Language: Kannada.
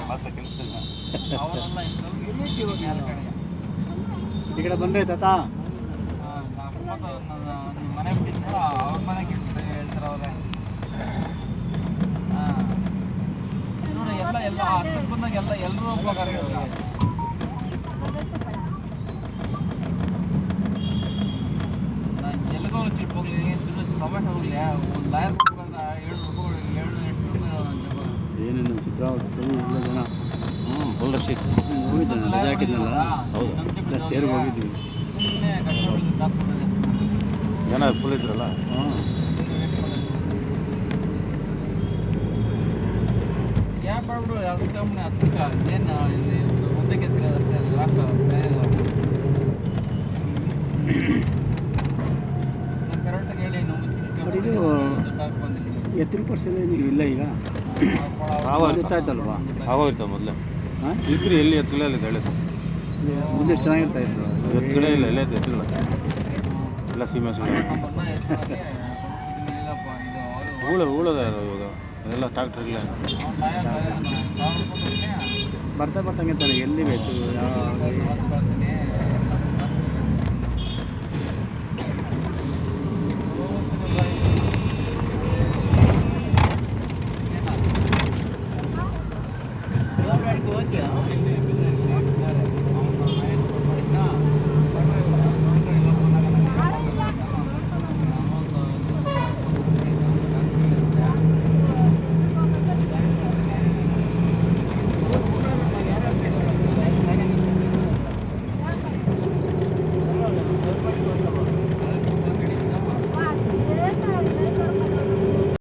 ಮಾತ್ರ ಕೆಲಸದಿಲ್ಲ. ಈ ಕಡೆ ಬಂದ್ರೆ ತಾತ ಮನೆ ಬಿಟ್ಟಿದ್ರು ಅವ್ರ ಮನೆಗೆ ಹೇಳ್ತಾರೆ ಅವ್ರೆ. ನೋಡಿ ಎಲ್ಲ ಹತ್ತಕ್ಕೆ ಬಂದಾಗ ಎಲ್ಲರೂ ಹೋಗ್ಬೇಕಾರೆ ಎಲ್ಲಿಗೋ ಟ್ರಿಪ್ ಹೋಗ್ಲಿ ತಮಾಷೆ ಹೋಗ್ಲಿ ಒಂದು ಲಾಯರ್ ಕೊಡ್ಬೇಕಂದ್ರೆ 7 ರೂಪಾಯಿ ಏನೇನು ಚಿತ್ರ ಇಲ್ಲ ಜನ. ಫುಲ್ ರಶ್ ಇತ್ತು. ಹೋಗಿದ್ದಾನೆ ರಜೆ ಹಾಕಿದ್ನಲ್ಲ. ಹೌದು. ತೇರಿಗೆ ಹೋಗಿದ್ವಿ. ಸುಮ್ಮನೆ ಕಷ್ಟಪಟ್ಟು ಕಾಸು ಕೊಡೋದು. ಜನ ಫುಲ್ ಇದ್ರಲ್ಲ. ಯಾಕೆ ಮಾಡ್ಬಿಡು ಅದು ಕಮ್ಮಿ ಹತ್ತಕ್ಕೆ ಏನು ಇಲ್ಲಿ ಒಂದಕ್ಕೆ ಲಾಸ್ಟ್ ಕರೆಕ್ಟಾಗಿ ಹೇಳಿ ಇದು ಎತ್ತಿನ ಪರ್ಸೆಲ್ ಇಲ್ಲ ಈಗ ಗೊತ್ತಾಯ್ತಲ್ವಾ? ಆಗೋಯ್ತಾವ ಮೊದಲೇ ಹಾಂ ಇದ್ರಿ ಎಲ್ಲಿ ಎತ್ತಲೇ ಇಲ್ಲ ಹೇಳಿ. ಮುಂದೆ ಚೆನ್ನಾಗಿರ್ತಾ ಇತ್ತು. ಎತ್ತಲೇ ಇಲ್ಲ ಎಲ್ಲೇ ಎತ್ತಿಲ್ಲ ಎಲ್ಲ ಸೀಮೆ ಉಳದ ಇವಾಗ ಅದೆಲ್ಲ ಟ್ರಾಕ್ಟರ್ ಇಲ್ಲ. ಬರ್ತಾ ಬರ್ತಾನೆ ಎಲ್ಲಿ ಬೇಕು